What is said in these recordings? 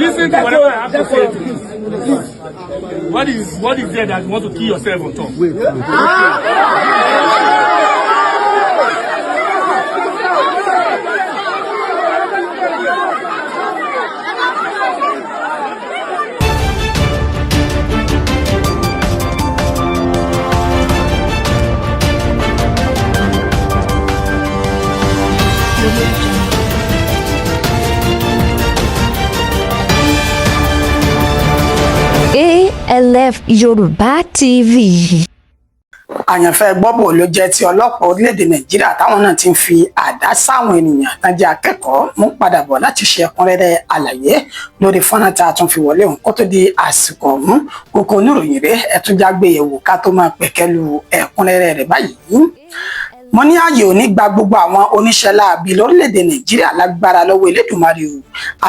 listen to whatever I have to say. What is there that you want to kill yourself on top? Wait. ALF Yorùbá TV. Àyànfẹ́ gbọ́bọ̀ ló jẹ́ ti ọlọ́pàá orílẹ̀-èdè Nàìjíríà táwọn náà ti ń fi àdá sáwọn ènìyàn tán jẹ́ akẹ́kọ̀ọ́ mú padà bọ̀ láti ṣe ẹ̀kúnrẹ́rẹ́ àlàyé lórí fọ́nrán tá a tún fi wọlé òun kó tó di àsìkò ọ̀hún kókó oníròyìn rẹ̀ ẹ̀túnjá gbéyẹ̀wò ká tó máa pẹ̀kẹ́lu ẹ̀kúnrẹ́rẹ́ rẹ̀ báyìí. Mo ní ààyè ò ní gba gbogbo àwọn oníṣẹ́ láabi lórílẹ̀-èdè Nàìjíríà lágbára lọ́wọ́ Elédùmarè o.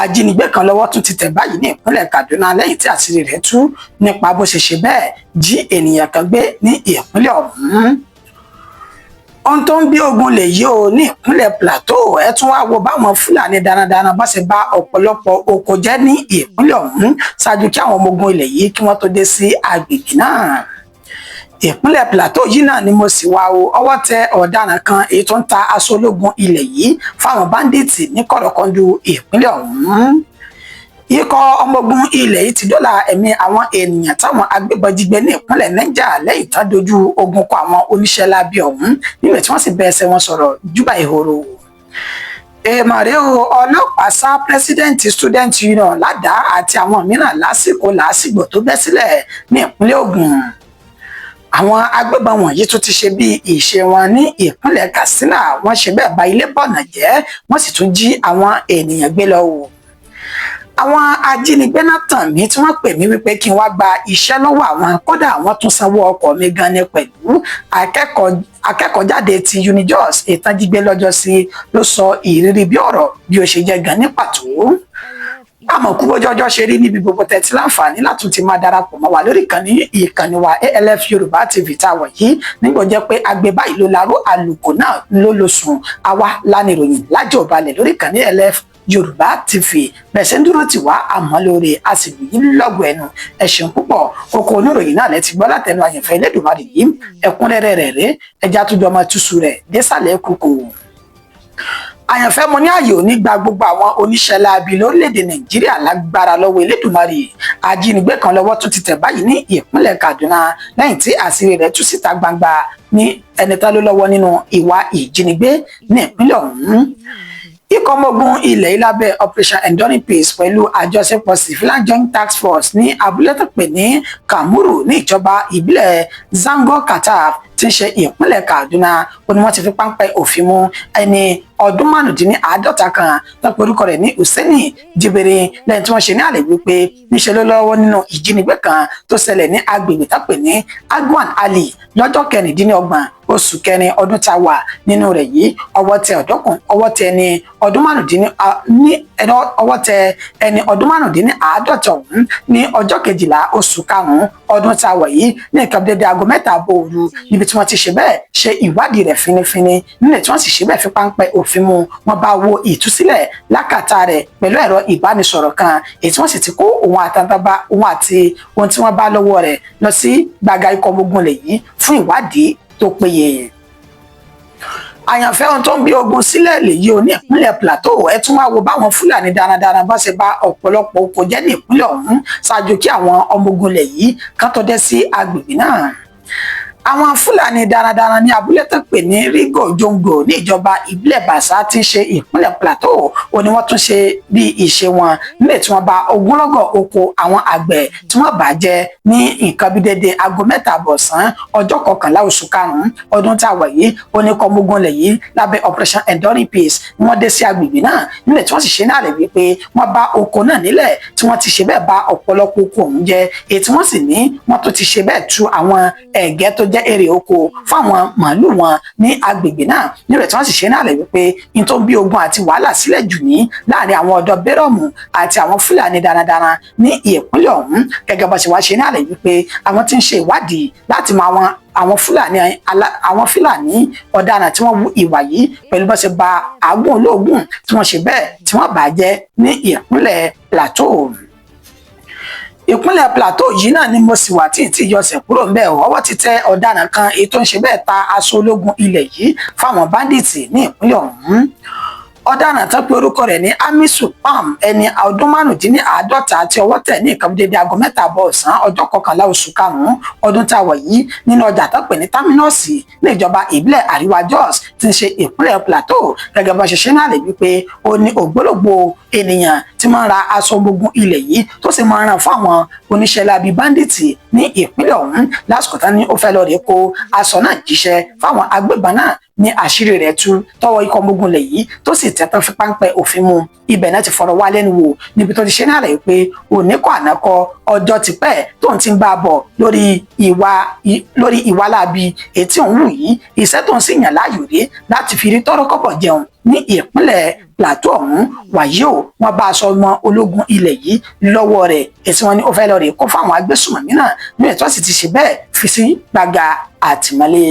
Ajínigbé kan lọ́wọ́ tún ti tẹ̀ báyìí ní ìpínlẹ̀ Kaduna lẹ́yìn tí àṣírí rẹ̀ tú nípa bó ṣe ṣe bẹ́ẹ̀ jí ènìyàn kan gbé ní ìpínlẹ̀ ọ̀hún. Ohun tó ń bí ogun lè yí o ní ìpínlẹ̀ Plateau ẹ tún wá wo báwọn Fúlàní darandaran bá ṣe bá ọ̀pọ̀lọpọ̀ oko jẹ́ ní ìpínlẹ̀ ọ̀hún ṣáájú kí àwọn ọmọ ogun ilẹ̀ yìí kí wọ́n tó dé sí agbègbè náà. Ìpínlẹ̀ Plateau yìí náà ni mo sì wá o ọwọ́ tẹ ọ̀daràn kan èyí tó ń ta aṣọ ológun ilẹ̀ yìí fáwọn báńdíìtì ní kọ̀rọ̀kọ̀ndù ìpínlẹ̀ ọ̀hún. Ikọ̀ ọmọ ogun ilẹ̀ yìí ti dóòlà ẹ̀mí àwọn ènìyàn táwọn agbébọn jí gbé ní ìpínlẹ̀ Niger lẹ́yìn tán dojú ogun kọ àwọn oníṣẹ́ láabi ọ̀hún nígbà tí wọ́n sì bẹ́ ẹsẹ̀ wọn sọ̀rọ̀ júbà ìhòòrò. Èèmọ̀rẹ́ o ọlọ́pàá sá pírẹsidẹ́ǹtì student union ládàá àti àwọn mìíràn lásìkò làásìgbò tó bẹ́ sílẹ̀ ní ìpínlẹ̀ Ògùn. Àwọn agbébọn wọ̀nyí tún ti ṣe bí ìṣe wọn ní ìpínlẹ̀ Katsina wọ́n ṣe bẹ́ẹ̀ bà ilé bọ̀nà jẹ́ wọ́n sì tún jí àwọn ènìyàn gbé lọ wò. Àwọn ajínigbé náà tàn mí tí wọ́n pè mí wípé kí n wá gba iṣẹ́ lọ́wọ́ àwọn kódà àwọn tún sanwó ọkọ̀ mi gan ni pẹ̀lú akẹ́kọ̀ọ́ jáde ti Unijos ìtàjígbé lọ́jọ́ sí ló sọ ìrírí bí ọ̀rọ̀ bí ó ṣe jẹ́ gan ní pàtó. Àmọ́ kú bójọ́jọ́ ṣe rí níbi gbogbo tẹ́tí láǹfààní láti ti máa darapọ̀ mọ́ wa lórí ìkànnì wa ALF Yorùbá TV tá a wọ̀ yìí nígbà jẹ́ pé àgbẹ̀ báyìí ló laró àlùkò náà ló lọ sùn àwa lánìròyìn lájọ balẹ̀ lórí ìkànnì ALF Yorùbá TV bẹ́ẹ̀ ṣe ń dúró tì wá àmọ́ lórí àsìkò yìí lọ́gọ̀ ẹnu ẹ ṣeun púpọ̀ kókó oníròyìn náà lẹ ti gbọ́ látẹnu Àyànfẹ́ Elédùmarè yìí ẹ̀kúnrẹ́rẹ́ rẹ̀ rẹ̀ ẹja tó jọ ọmọ túṣu rẹ̀ désàlẹ̀ kúkú. Àyànfẹ́ mo ní ààyè ò ní gba gbogbo àwọn oníṣẹ́ láabi lórílẹ̀-èdè Nàìjíríà lágbára lọ́wọ́ Elédùmarè. Ajínigbé kan lọ́wọ́ tún ti tẹ̀ báyìí ní ìpínlẹ̀ Kaduna lẹ́yìn tí àṣírí rẹ̀ tú síta gbangba ní ẹni tá ló lọ́wọ́ nínú ìwà ìjínigbé ní ìpínlẹ̀ ọ̀hún. Ikọ̀ ọmọ ogun ilẹ̀ yìí lábẹ́ Operation Enduring Peace pẹ̀lú àjọṣepọ̀ Civilian Joint Task Force ní abúlé tó pè ní Kamuru ní ìjọba ìbílẹ̀ Zango Kataf tí ń ṣe ìpínlẹ̀ Kaduna ó ní wọ́n ti fi páńpẹ́ òfin mú ẹni ọdún márùndínláàádọ́ta kan tó pe orúkọ rẹ̀ ní Hussaini Jibere lẹ́yìn tí wọ́n ṣe ní àlè wípé níṣẹ́ ló lọ́wọ́ nínú ìjínigbé kan tó ṣẹlẹ̀ ní agbègbè tó pè ní Agwan Ali lọ́jọ́ 29 oṣù kẹrin ọdún tá a wà nínú rẹ̀ yìí ọwọ́ tẹ ẹni ọdún márùndínláàádọ́ta ọ̀hún ní ọjọ́ 12 oṣù karùn-ún ọdún tá a wà yìí ní nǹkan dédé aago 3 àbọ̀ òru níbi tí wọ́n ti ṣe bẹ́ẹ̀ ṣe ìwádìí rẹ̀ finifini nílẹ̀ tí wọ́n sì ṣe bẹ́ẹ̀ fi páńpẹ́ òfin mu wọ́n bá wo ìtúsílẹ̀ lákàtà rẹ̀ pẹ̀lú ẹ̀rọ ìbánisọ̀rọ̀ kan èyí tí wọ́n sì ti kó òun àti ohun tí wọ́n bá lọ́wọ́ rẹ̀ lọ sí gbàgà ikọ̀ ọmọ ogun lẹ̀ yìí fún ìwádìí tó péye. Àyànfẹ́ ohun tó ń bí ogun sílẹ̀ lèyí o ní ìpínlẹ̀ Plateau ẹ tún wá wo báwọn Fúlàní darandaran bá ṣe bá ọ̀pọ̀lọpọ̀ oko jẹ́ ní ìpínlẹ̀ ọ̀hún ṣáájú kí àwọn ọmọ ogun lẹ̀ yìí kán tó dé sí agbègbè náà. Àwọn Fúlàní darandaran ní abúlé tó pè ní Rigo Jongo ní ìjọba ìbílẹ̀ Basa tí ń ṣe ìpínlẹ̀ Plateau ó ní wọ́n tún ṣe bí ìṣe wọn nílẹ̀ tí wọ́n bá ogúnlọ́gọ̀ oko àwọn àgbẹ̀ tí wọ́n bàjẹ́ ní nǹkan bí dédé aago 3 àbọ̀ ọ̀sán ọjọ́ 11 oṣù karùn-ún ọdún tá a wà yìí ó ní kọ́mọ́gún lẹ̀ yìí lábẹ́ Operation Enduring Peace ni wọ́n dé sí agbègbè náà nílẹ̀ tí wọ́n sì ṣe ní àlẹ́ wípé wọ́n bá oko náà nílẹ̀ tí wọ́n ti ṣe bẹ́ẹ̀ bá ọ̀pọ̀lọpọ̀ oko ọ̀hún jẹ́ èyí tí wọ́n sì ní wọ́n tó ti ṣe bẹ́ẹ̀ tú àwọn ẹ̀gẹ́ tó jẹ́ èrè oko fáwọn màálù wọn ní agbègbè náà níbẹ̀ tí wọ́n sì ṣe ní àlẹ́ wípé ní tó ń bí ogun àti wàhálà sílẹ̀ jù ní láàrin àwọn ọ̀dọ́ bẹ́rọ̀mù àti àwọn Fúlàní darandaran ní ìpínlẹ̀ ọ̀hún gẹ́gẹ́ bá ṣe wá ṣe ní àlẹ́ wípé àwọn tí ń ṣe ìwádìí láti mọ àwọn Fúlàní ọ̀daràn tí wọ́n wu ìwà yìí pẹ̀lú bó ṣe ba àgùn olóògùn tí wọ́n ṣe bẹ́ẹ̀ tí wọ́n bàjẹ́ ní ìpínlẹ̀ Plateau. ìpínlẹ̀ Plateau yìí náà ni mo sì wà tí yọsẹ̀ kúrò ńbẹ̀ ọwọ́ ti tẹ ọ̀daràn kan èyí tó ń ṣe bẹ́ẹ̀ ta aṣọ ológun ilẹ̀ yìí fáwọn báńdíìtì ní ìpínlẹ̀ ọ̀hún. ọ̀daràn tán pé orúkọ rẹ̀ ní Hamisu Pam ẹni ọdún márùndínláàádọ́ta tí ọwọ́ tẹ̀ ní nǹkan dédé aago 7 ọ̀sán ọjọ́ 11 oṣù karùn-ún ọdún tá a wà yìí nínú ọjà tán pè ní támínọ́ọ̀sì ní ìjọba ìbílẹ̀ àríwá Jos tí ń ṣe ìpínlẹ̀ Plateau gẹ́gẹ́ bá ṣe ṣe náà lè wípé ó ní ògbólógbò ènìyàn tí máa ń ra aṣọ gbogbo ilẹ̀ yìí tó sì máa ń ràn fáwọn oníṣẹ́ láabi báńdíìtì ní ìpínlẹ̀ ọ̀hún lásìkò tán ni ó fẹ́ lọ rèé kó aṣọ náà jíṣẹ́ fáwọn agbébọn náà ní àṣírí rẹ̀ tú tọwọ́ ikọ̀ ọmọ ogun lẹ̀ yìí tó sì tẹ́tàn fi páńpẹ́ òfin mu ibẹ̀ náà ti fọ̀rọ̀ wá lẹ́nu wò níbi tó ti ṣe náà rẹ̀ pé òníkọ̀ ànákọ ọjọ́ ti pẹ́ tóun ti ń bá a bọ̀ lórí ìwà láabi ètí òun wù yìí iṣẹ́ tó ń sì yàn láàyò rèé láti fi rí tọ́rọ́ kọ́bọ̀ jẹun ní ìpínlẹ̀ Plateau ọ̀hún wàyí o wọ́n bá aṣọ ọmọ ológun ilẹ̀ yìí lọ́wọ́ rẹ̀ èsì wọn ni ó fẹ́ lọ rèé kó fáwọn agbésùnmọ̀mí náà ní ètò sì ti ṣe bẹ́ẹ̀ fi sí gbàgà àtìmọ́lé.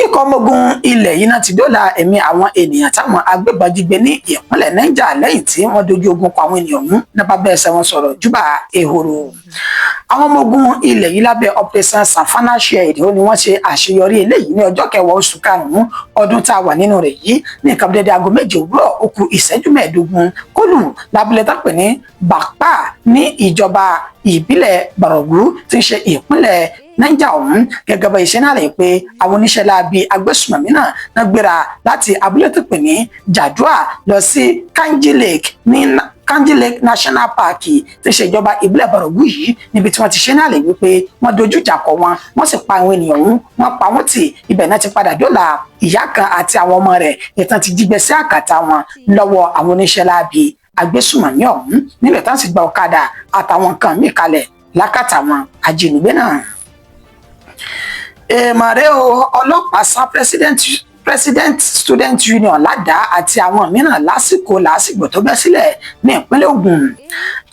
ikọ̀ ọmọ ogun ilẹ̀ yìí náà ti dóòlà ẹ̀mí àwọn ènìyàn táwọn agbébọn jí gbé ní ìpínlẹ̀ Niger lẹ́yìn tí wọ́n dojú ogun kọ àwọn ènìyàn ọ̀hún nípa bẹ́ẹ̀ sẹ́ wọn sọ̀rọ̀ júbà ehoro. àwọn ọmọ ogun ilẹ̀ yìí lábẹ́ operation Savannah Shield ó ní wọ́n ṣe àṣeyọrí eléyìí ní ọjọ́ 10 oṣù karùn-ún ọdún tá a wà nínú rẹ̀ yìí ní nǹkan dédé aago 7 òwúrọ̀ ó kù ìṣẹ́jú 15 kólù lábúlé tó pè ní Bakpa ní ìjọba ìbílẹ̀ Bargu tí ń ṣe ìpínlẹ̀ Niger ọ̀hún gẹ́gẹ́ bá iṣẹ́ náà rẹ̀ pé àwọn oníṣẹ́ láabi agbésùnmọ̀mí náà gbéra láti abúlé tó pè ní Jadua lọ sí Kanji Lake National Park tí ṣe ìjọba ìbílẹ̀ Bargu yìí níbi tí wọ́n ti ṣe náà lè wípé wọ́n dojú ìjà kọ wọn wọ́n sì pa àwọn ènìyàn ọ̀hún wọ́n pa wọ́n tì ibẹ̀ náà ti padà dóòlà ìyá kan àti àwọn ọmọ rẹ̀ ìtàn ti jígbẹ́ sí àkàtà wọn lọ́wọ́ àwọn oníṣẹ́ láabi agbésùnmọ̀mí ọ̀hún nílẹ̀ tán sì gba ọ̀kadà àtàwọn nǹkan míì kalẹ̀ lákàtà wọn ajínigbé náà. èèmọ̀rẹ́ o ọlọ́pàá sá president student union ládàá àti àwọn mìíràn lásìkò tó bẹ́ sílẹ̀ ní ìpínlẹ̀ Ògùn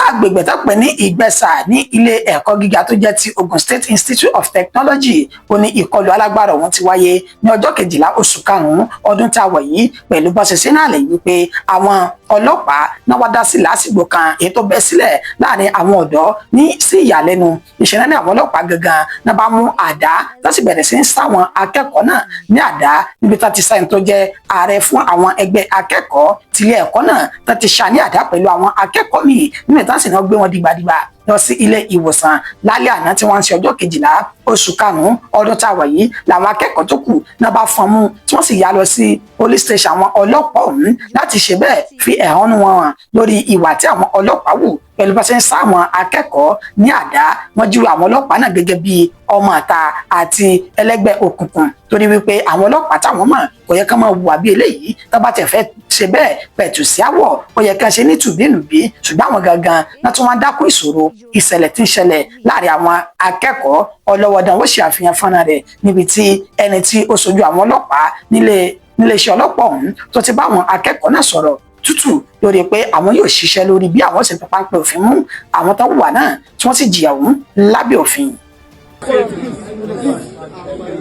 agbègbè tó pè ní Ìgbẹ́sà ní ilé ẹ̀kọ́ gíga tó jẹ́ ti Ogun State Institute of Technology ó ní ìkọlù alágbára ọ̀hún ti wáyé ní ọjọ́ 12 oṣù karùn-ún ọdún tá a wọ̀ yìí pẹ̀lú bọ́sẹ̀sẹ̀ náà lè wípé àwọn ọlọ́pàá náà wá dá sí lásìgbò kan èyí tó bẹ́ sílẹ̀ láàrin àwọn ọ̀dọ́ ní sí ìyàlẹ́nu ìṣẹ̀lẹ̀ ní àwọn ọlọ́pàá gangan náà bá mú àdá tó sì bẹ̀rẹ̀ sí ń sáwọn akẹ́kọ̀ọ́ náà ní àdá níbi tó ti sáyẹn tó jẹ́ ààrẹ fún àwọn ẹgbẹ́ akẹ́kọ̀ọ́ tilé ẹ̀kọ́ náà tó ti ṣá ní àdá pẹ̀lú àwọn akẹ́kọ̀ọ́ míì nínú ìtàn sì náà gbé wọn dìgbàdìgbà lọ sí ilé ìwòsàn lálẹ́ àná tí wọ́n ń ṣe ọjọ́ 12 oṣù karùn-ún ọdún tá a wà yìí làwọn akẹ́kọ̀ọ́ tó kù náà bá fọn mú tí wọ́n sì yá lọ sí police station àwọn ọlọ́pàá ọ̀hún láti ṣe bẹ́ẹ̀ fi ẹ̀hónú wọn hàn lórí ìwà tí àwọn ọlọ́pàá wù pẹ̀lú bá ṣe ń sá àwọn akẹ́kọ̀ọ́ ní àdá wọ́n júwe àwọn ọlọ́pàá náà gẹ́gẹ́ bí ọmọ àta àti ẹlẹ́gbẹ́ òkùnkùn torí wípé àwọn ọlọ́pàá táwọn mọ̀ kò yẹ ká máa hùwà bí eléyìí tó bá tẹ̀ fẹ́ ṣe bẹ́ẹ̀ pẹ̀tù sí àwọ̀ ó yẹ ká ṣe ní tùbínùbí ṣùgbọ́n àwọn gangan náà tún wá dákú ìṣòro ìṣẹ̀lẹ̀ tí ń ṣẹlẹ̀ láàrin àwọn akẹ́kọ̀ọ́ ọlọ́wọ́dán ó ṣe àfihàn fọ́nrán rẹ̀ níbi tí ẹni tí ó ṣojú àwọn ọlọ́pàá níléeṣẹ́ ọlọ́pàá ọ̀hún tó ti bá àwọn akẹ́kọ̀ọ́ náà sọ̀rọ̀ tútù lórí pé àwọn yóò ṣiṣẹ́ lórí bí àwọn ṣe fi páńpẹ́ òfin mú àwọn tó wà náà tí wọ́n sì jìyà ọ̀hún lábẹ́ òfin.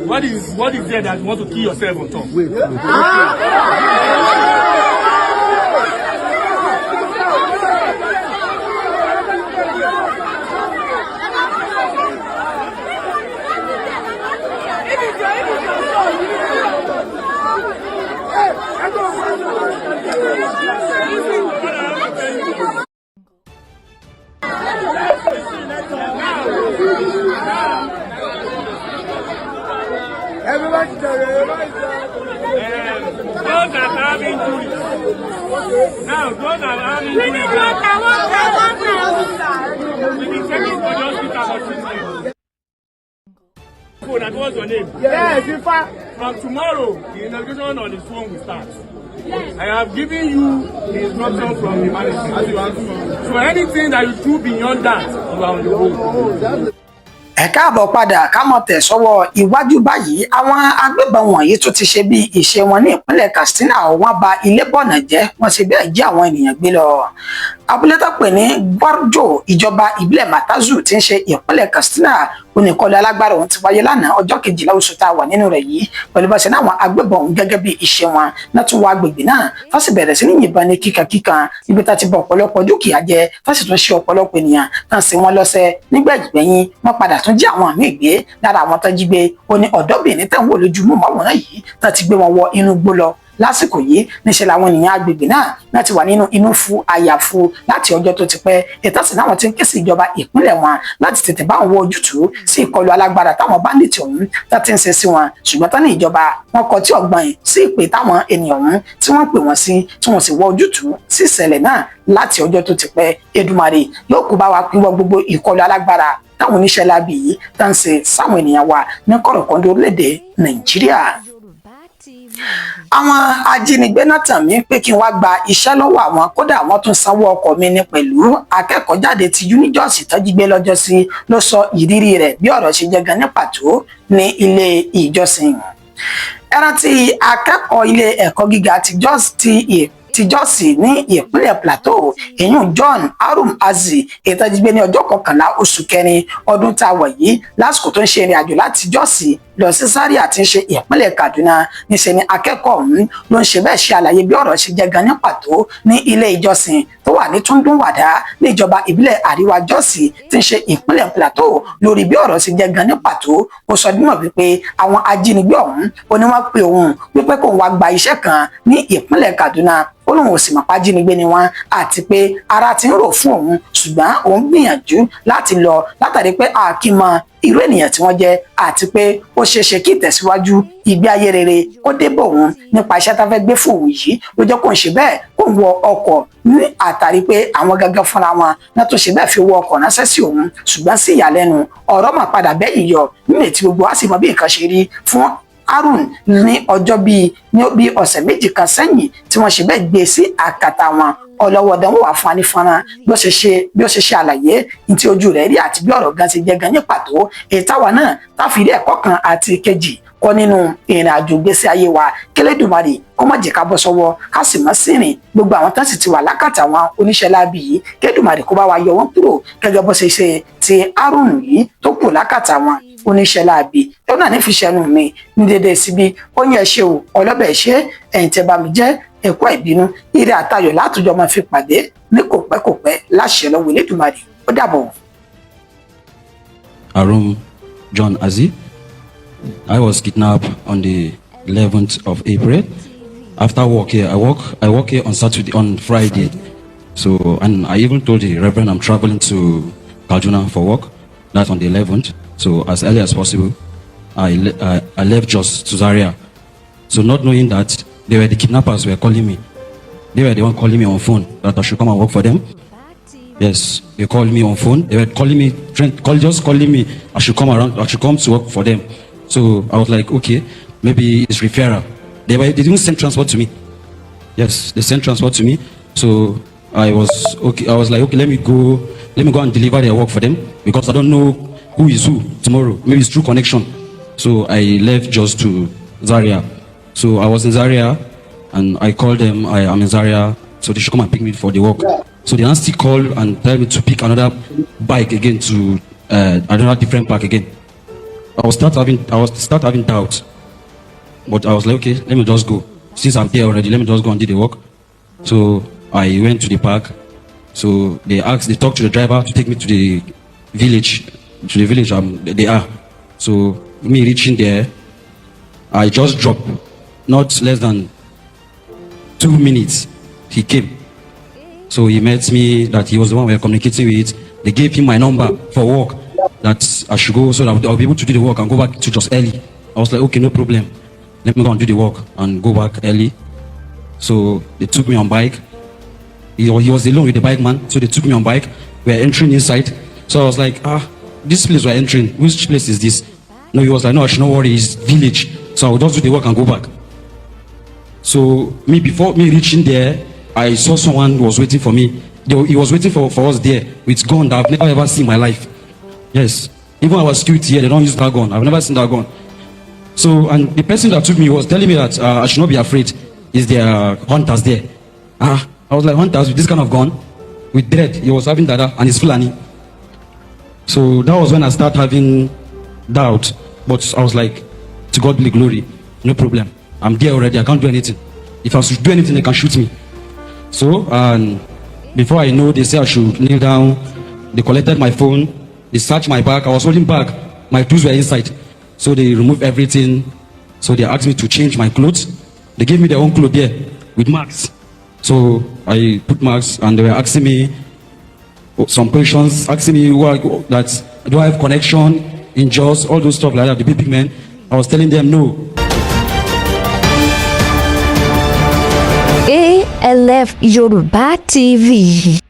What is there that you want to kill yourself on top? Everybody tell you, everybody Those that have injuries. Now, those that have injuries. We be taking for the hospital for treatment. What's your name? Yes, in fact. From tomorrow, the inauguration on the phone will start. I have given you the instruction from the management. So anything that you do beyond that, you are on the road. ẹ káàbọ̀ padà ká mọ̀ tẹ̀ sọ́wọ́ iwájú báyìí àwọn agbébọn wọ̀nyí tó ti ṣe bí ìṣe wọn ní ìpínlẹ̀ Katsina wọ́n ba ilé bọ̀nà jẹ́ wọ́n ṣe bẹ́ẹ̀ jí àwọn ènìyàn gbé lọ. abúlé tó pè ní Gwarjo ìjọba ìbílẹ̀ Matazu tí ń ṣe ìpínlẹ̀ Katsina ó ní ìkọlù alágbára òun ti wáyé lánàá ọjọ́ 12 oṣù tá a wà nínú rẹ̀ yìí pẹ̀lú bá ṣe ní àwọn agbébọn òun gẹ́gẹ́ bí iṣẹ́ wọn náà tún wọ agbègbè náà tó sì bẹ̀rẹ̀ sí ní yìnbọn ní kíkankíkan níbi tá ti bọ ọ̀pọ̀lọpọ̀ dúkìá jẹ tó sì tún ṣe ọ̀pọ̀lọpọ̀ ènìyàn tán sí wọn lọ́sẹ̀ nígbẹ̀yìn wọ́n padà tún jí àwọn míì gbé lára àwọn tó jí gbé ó ní ọ̀dọ́bìnrin tẹ̀ ń wò lójú mọ́ àwòrán yìí tó ti gbé wọn wọ inú igbó lọ lásìkò yìí níṣẹ́ làwọn ènìyàn agbègbè náà láti wà nínú inú fu àyàfu láti ọjọ́ tó ti pẹ́ ìtàsí náà ti ń ké sí ìjọba ìpínlẹ̀ wọn láti tètè bá wọn wọ ojútùú sí ìkọlù alágbára táwọn báńdíìtì ọ̀hún tó ti ń ṣe sí wọn ṣùgbọ́n tán ní ìjọba wọn kọ tí ọgbọ́n yìí sí ìpè táwọn ènìyàn ọ̀hún tí wọ́n pè wọ́n sí tí wọ́n sì wọ ojútùú sí ìṣẹ̀lẹ̀ náà láti ọjọ́ tó ti pẹ́. Èdùmàrè yóò kó bá wa pínwọ́ gbogbo ìkọlù alágbára táwọn oníṣẹ́ lábì yìí tá ń ṣe sáwọn ènìyàn wa ní kọ̀rọ̀kọ̀ndó orílẹ̀-èdè Nàìjíríà. Àwọn ajínigbé náà tàn mí pé kí n wá gba iṣẹ́ lọ́wọ́ àwọn kódà wọ́n tún sanwó ọkọ̀ mi ní pẹ̀lú akẹ́kọ̀ọ́ jáde ti Unijọ́sì tọ́jú gbé lọ́jọ́ sí ló sọ ìrírí rẹ̀ bí ọ̀rọ̀ ṣe jẹ́ gan ní pàtó ní ilé ìjọsìn. Ẹ rántí akẹ́kọ̀ọ́ ilé ẹ̀kọ́ gíga ti Jọ́sì ní ìpínlẹ̀ Plateau èyún John Arum Azi ìtọ́jú ní ọjọ́ 11 oṣù kẹrin ọdún tá a wọ̀ yìí lásìkò tó ń ṣe ìrìn àjò láti Jọ́sì lọ sí Zaria tí ń ṣe ìpínlẹ̀ Kaduna níṣẹ́ ni akẹ́kọ̀ọ́ ọ̀hún ló ń ṣe bẹ́ẹ̀ ṣe àlàyé bí ọ̀rọ̀ ṣe jẹ́ gan ní pàtó ní ilé ìjọsìn tó wà ní Tundunwada níjọba ìbílẹ̀ Àríwá Jọ́sì tí ń ṣe ìpínlẹ̀ Plateau lórí bí ọ̀rọ̀ ṣe jẹ́ gan ní pàtó ó sọ dímọ̀ wípé àwọn ajínigbé ọ̀hún ó ní wọ́n pe òun wípé kóun wá gba iṣẹ́ kan ní ìpínlẹ̀ Kaduna ó lóun ò sì mọ̀ pájínigbé ni wọ́n àti pé ara ti ń rò fún òun ṣùgbọ́n òun gbìyànjú láti lọ látàrí pé àkímọ irú ènìyàn tí wọ́n jẹ́ àti pé ó ṣeéṣe kí ìtẹ̀síwájú ìgbé ayé rere kó dé bọ̀ òun nípa iṣẹ́ tá fẹ́ gbé fún òun yìí ló jẹ́ kó ń ṣe bẹ́ẹ̀ kó ń wọ ọkọ̀ ní àtàrí pé àwọn gangan fúnra wọn náà tó ṣe bẹ́ẹ̀ fi wọ ọkọ̀ ránṣẹ́ sí òun ṣùgbọ́n sí ìyàlẹ́nu ọ̀rọ̀ mà padà bẹ́yìn yọ nínú ètí gbogbo á sì mọ bí nǹkan ṣe rí fún Harun ní ọjọ́ bí ọ̀sẹ̀ méjì kan sẹ́yìn tí wọ́n ṣe bẹ́ẹ̀ gbé sí àkàtà wọn ọlọ́wọ́dán wà fún anífọ́nrán bí ó ṣe ṣe àlàyé ní tí ojú rẹ̀ rí àti bí ọ̀rọ̀ gan ṣe jẹ́ gan ní pàtó ètàwá náà táfìrí ẹ̀kọ́ kan àti kejì kọ́ nínú ìrìn àjò gbésí ayé wa k'Ẹlẹ́dùmarè kó má jẹ́ ká bọ́ sọ́wọ́ ká sì mọ́ sírìn gbogbo àwọn tán sì ti wà lákàtà àwọn oníṣẹ́ láabi yìí k'Ẹlẹ́dùmarè kó bá wa yọ wọ́n kúrò gẹ́gẹ́ bó ṣe ṣe ti Harun yìí tó kù lákàtà wọn oníṣẹ́ láabi tó náà ní fi ṣẹnu mi ní dédé síbi ó yẹ ṣe o ọlọ́bẹ̀ ṣe ẹ̀yìn tẹ́ bá mi jẹ́ ẹ̀kọ́ ìbínú ire àtayọ̀ látòjọ́ máa fi pàdé ní kò pẹ́ láṣẹ lọ́wọ́ Elédùmarè ó dàbọ̀. Arum John Azi. I was kidnapped on the 11th of April. After work here, I work here on Friday. So, and I even told the Reverend I'm traveling to Kaduna for work. That's on the 11th. So, as early as possible, I left just to Zaria. So, not knowing that they were the kidnappers who were calling me. They were the one calling me on phone that I should come and work for them. Yes, they called me on phone. They were calling me, just calling me. I should come to work for them. So I was like, okay, maybe it's referral. They didn't send transport to me. Yes, they sent transport to me. So I was okay. I was like, okay, let me go and deliver their work for them because I don't know who is who tomorrow. Maybe it's through connection. So I left just to Zaria. So I was in Zaria and I called them. I am in Zaria, so they should come and pick me for the work. So they still call and tell me to pick another bike again to another different park again. I was start having doubts, but I was like, okay, let me just go. Since I'm here already, let me just go and do the work. So I went to the park. So they talked to the driver to take me to the village. They are. So me reaching there, I just dropped. Not less than 2 minutes, he came. So he met me, that he was the one we were communicating with. They gave him my number for work, that I should go so that I'll be able to do the work and go back to just early. I was like, okay, no problem. Let me go and do the work and go back early. So they took me on bike. He was alone with the bike man, so they took me on bike. We were entering inside. So I was like, this place we're entering, which place is this? No, he was like, no, I should not worry, it's village. So I will just do the work and go back. So before me reaching there, I saw someone was waiting for me. He was waiting for us there with gun that I've never ever seen in my life. Yes. Even our security here, they don't use that gun. I've never seen that gun. So, and the person that took me was telling me that I should not be afraid. Is there hunters there? I was like, hunters with this kind of gun? With dread. He was having that and it's Fulani. So that was when I started having doubt. But I was like, to God be the glory. No problem. I'm there already. I can't do anything. If I should do anything, they can shoot me. So, and before I know, they said I should kneel down. They collected my phone. They searched my bag. I was holding bag. My tools were inside. So they removed everything. So they asked me to change my clothes. They gave me their own clothes there with marks. So I put marks, and they were asking me some questions, asking me that do I have connection in Jos, all those stuff like that, the big men. I was telling them no. ALF Yoruba TV.